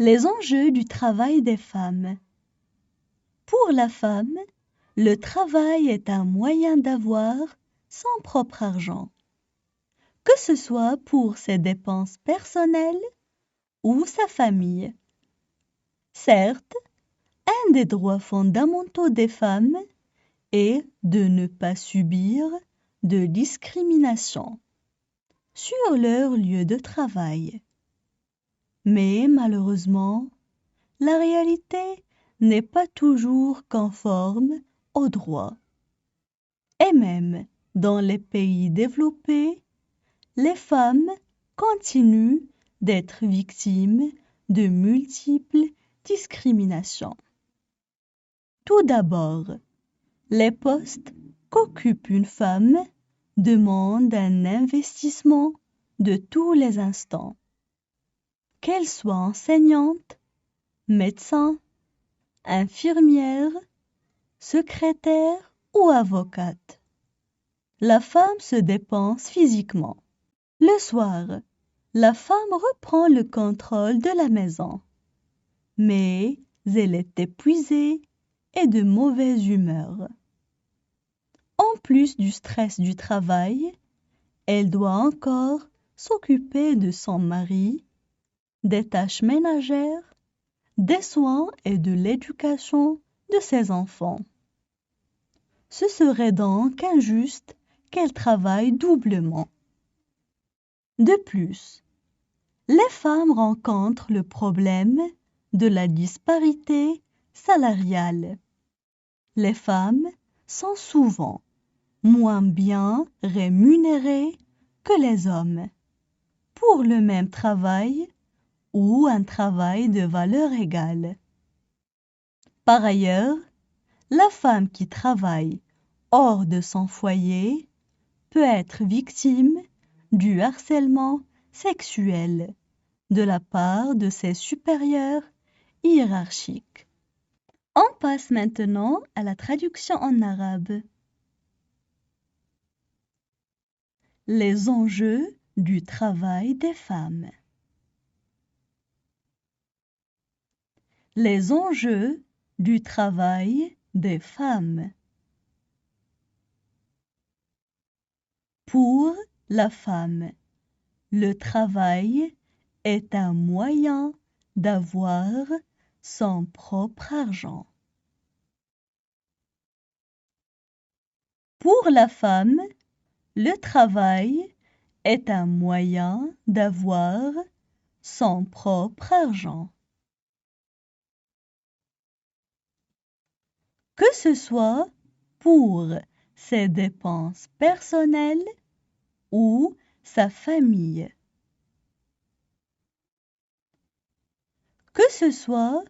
Les enjeux du travail des femmes. Pour la femme, le travail est un moyen d'avoir son propre argent, que ce soit pour ses dépenses personnelles ou sa famille. Certes, un des droits fondamentaux des femmes est de ne pas subir de discrimination sur leur lieu de travail. Mais malheureusement, la réalité n'est pas toujours conforme aux droits. Et même dans les pays développés, les femmes continuent d'être victimes de multiples discriminations. Tout d'abord, les postes qu'occupe une femme demandent un investissement de tous les instants. Qu'elle soit enseignante, médecin, infirmière, secrétaire ou avocate. La femme se dépense physiquement. Le soir, la femme reprend le contrôle de la maison. Mais elle est épuisée et de mauvaise humeur. En plus du stress du travail, elle doit encore s'occuper de son mari, des tâches ménagères, des soins et de l'éducation de ses enfants. Ce serait donc injuste qu'elle travaille doublement. De plus, les femmes rencontrent le problème de la disparité salariale. Les femmes sont souvent moins bien rémunérées que les hommes pour le même travail ou un travail de valeur égale. Par ailleurs, la femme qui travaille hors de son foyer peut être victime du harcèlement sexuel de la part de ses supérieurs hiérarchiques. On passe maintenant à la traduction en arabe. Les enjeux du travail des femmes. Les enjeux du travail des femmes. Pour la femme, le travail est un moyen d'avoir son propre argent. Pour la femme, le travail est un moyen d'avoir son propre argent. Que ce soit pour ses dépenses personnelles ou sa famille. Que ce soit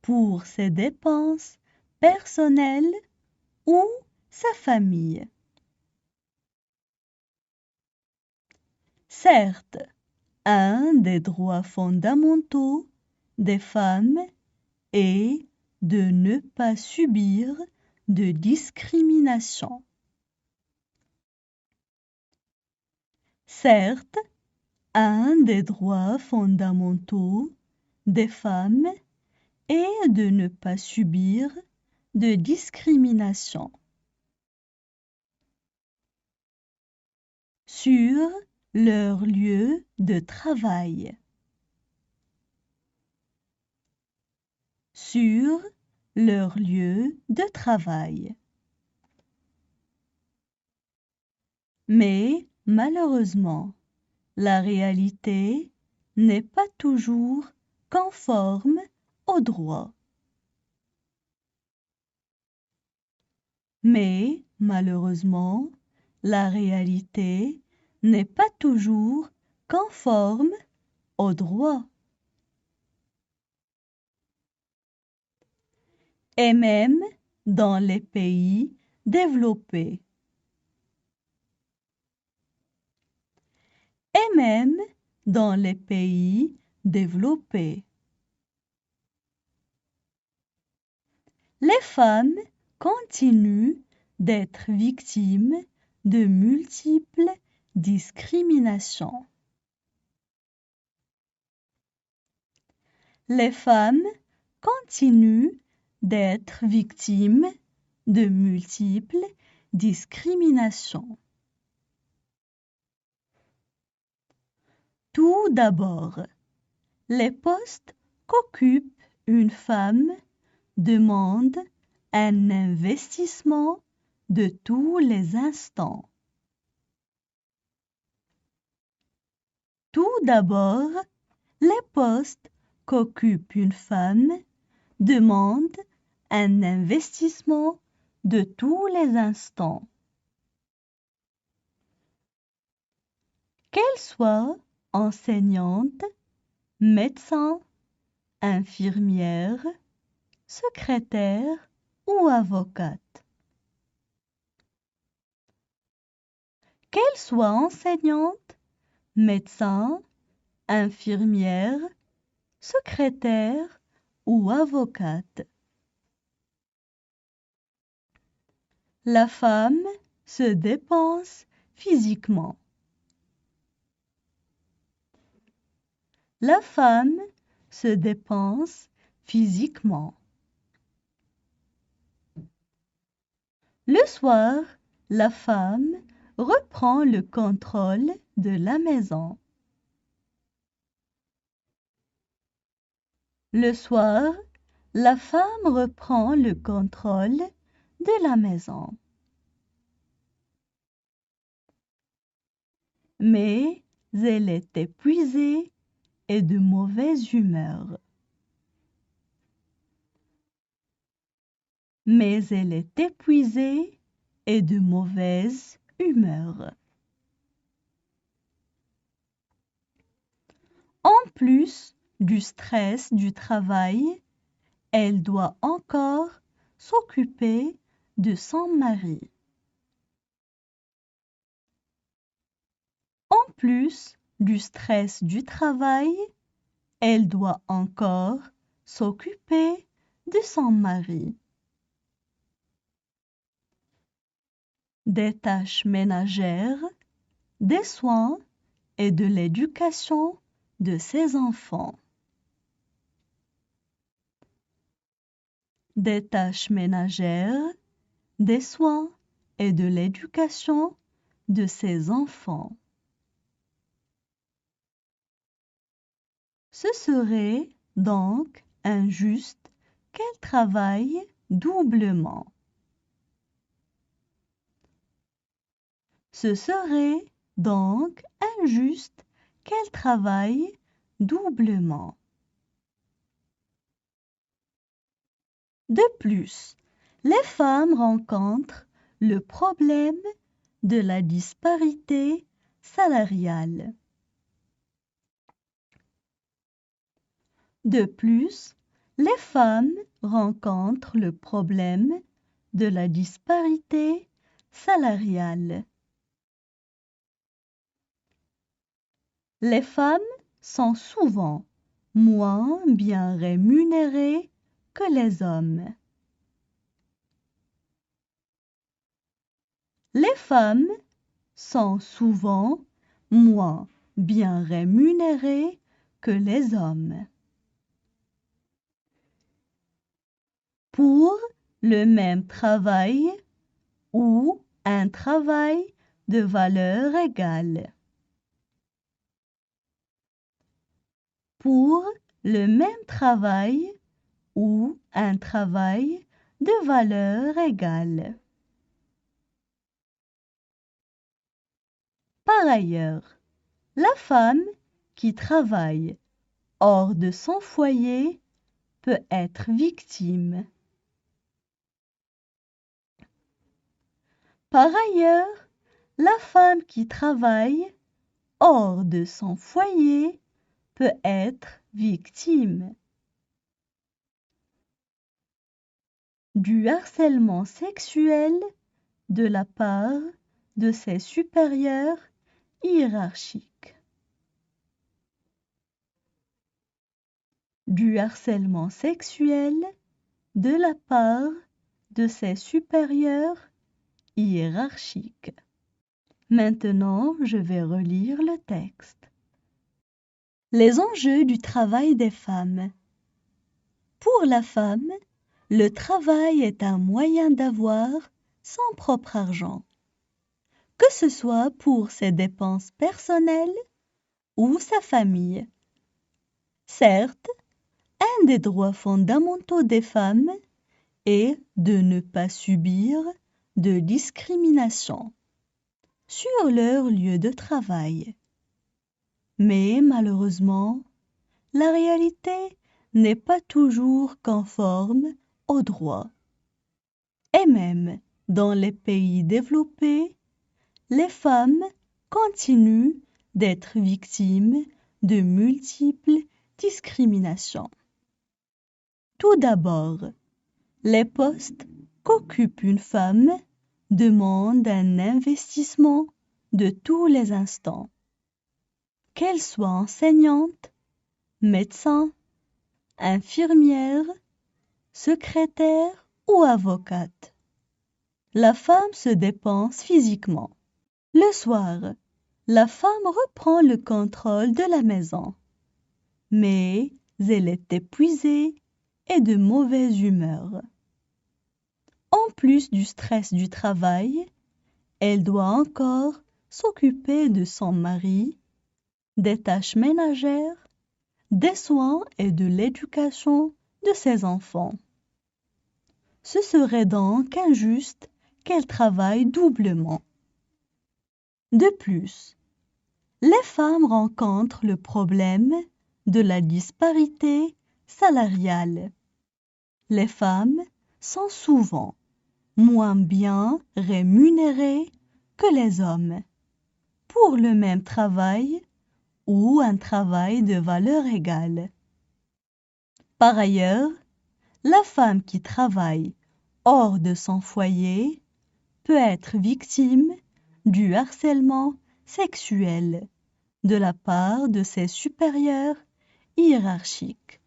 pour ses dépenses personnelles ou sa famille. Certes, un des droits fondamentaux des femmes est de ne pas subir de discrimination. Certes, un des droits fondamentaux des femmes est de ne pas subir de discrimination sur leur lieu de travail. Sur leur lieu de travail. Mais malheureusement, la réalité n'est pas toujours conforme au droit. Mais malheureusement, la réalité n'est pas toujours conforme au droit. Et même dans les pays développés. Et même dans les pays développés. Les femmes continuent d'être victimes de multiples discriminations. les femmes continuent d'être victimes de multiples discriminations. Tout d'abord, les postes qu'occupe une femme demandent un investissement de tous les instants. Tout d'abord, les postes qu'occupe une femme demandent un investissement de tous les instants. Qu'elle soit enseignante, médecin, infirmière, secrétaire ou avocate. Qu'elle soit enseignante, médecin, infirmière, secrétaire ou avocate. La femme se dépense physiquement. La femme se dépense physiquement. Le soir, la femme reprend le contrôle de la maison. Le soir, la femme reprend le contrôle de la maison. Mais elle est épuisée et de mauvaise humeur. Mais elle est épuisée et de mauvaise humeur. En plus du stress du travail, elle doit encore s'occuper de son mari. En plus du stress du travail, elle doit encore s'occuper de son mari. Des tâches ménagères, des soins et de l'éducation de ses enfants. Des tâches ménagères, des soins et de l'éducation de ses enfants. Ce serait donc injuste qu'elle travaille doublement. Ce serait donc injuste qu'elle travaille doublement. De plus, les femmes rencontrent le problème de la disparité salariale. De plus, les femmes rencontrent le problème de la disparité salariale. Les femmes sont souvent moins bien rémunérées que les hommes. Les femmes sont souvent moins bien rémunérées que les hommes. Pour le même travail ou un travail de valeur égale. Pour le même travail ou un travail de valeur égale. Par ailleurs, la femme qui travaille hors de son foyer peut être victime. Par ailleurs, la femme qui travaille hors de son foyer peut être victime du harcèlement sexuel de la part de ses supérieurs hiérarchiques. Du harcèlement sexuel de la part de ses supérieurs hiérarchiques. Maintenant, je vais relire le texte. Les enjeux du travail des femmes. Pour la femme, le travail est un moyen d'avoir son propre argent, que ce soit pour ses dépenses personnelles ou sa famille. Certes, un des droits fondamentaux des femmes est de ne pas subir de discrimination sur leur lieu de travail. Mais malheureusement, la réalité n'est pas toujours conforme aux droits. Et même dans les pays développés, les femmes continuent d'être victimes de multiples discriminations. Tout d'abord, les postes qu'occupe une femme demandent un investissement de tous les instants. Qu'elle soit enseignante, médecin, infirmière, secrétaire ou avocate. La femme se dépense physiquement. Le soir, la femme reprend le contrôle de la maison. Mais elle est épuisée et de mauvaise humeur. En plus du stress du travail, elle doit encore s'occuper de son mari, des tâches ménagères, des soins et de l'éducation de ses enfants. Ce serait donc injuste qu'elle travaille doublement. De plus, les femmes rencontrent le problème de la disparité salariale. Les femmes sont souvent moins bien rémunérées que les hommes pour le même travail ou un travail de valeur égale. Par ailleurs, la femme qui travaille hors de son foyer peut être victime du harcèlement sexuel de la part de ses supérieurs hiérarchiques.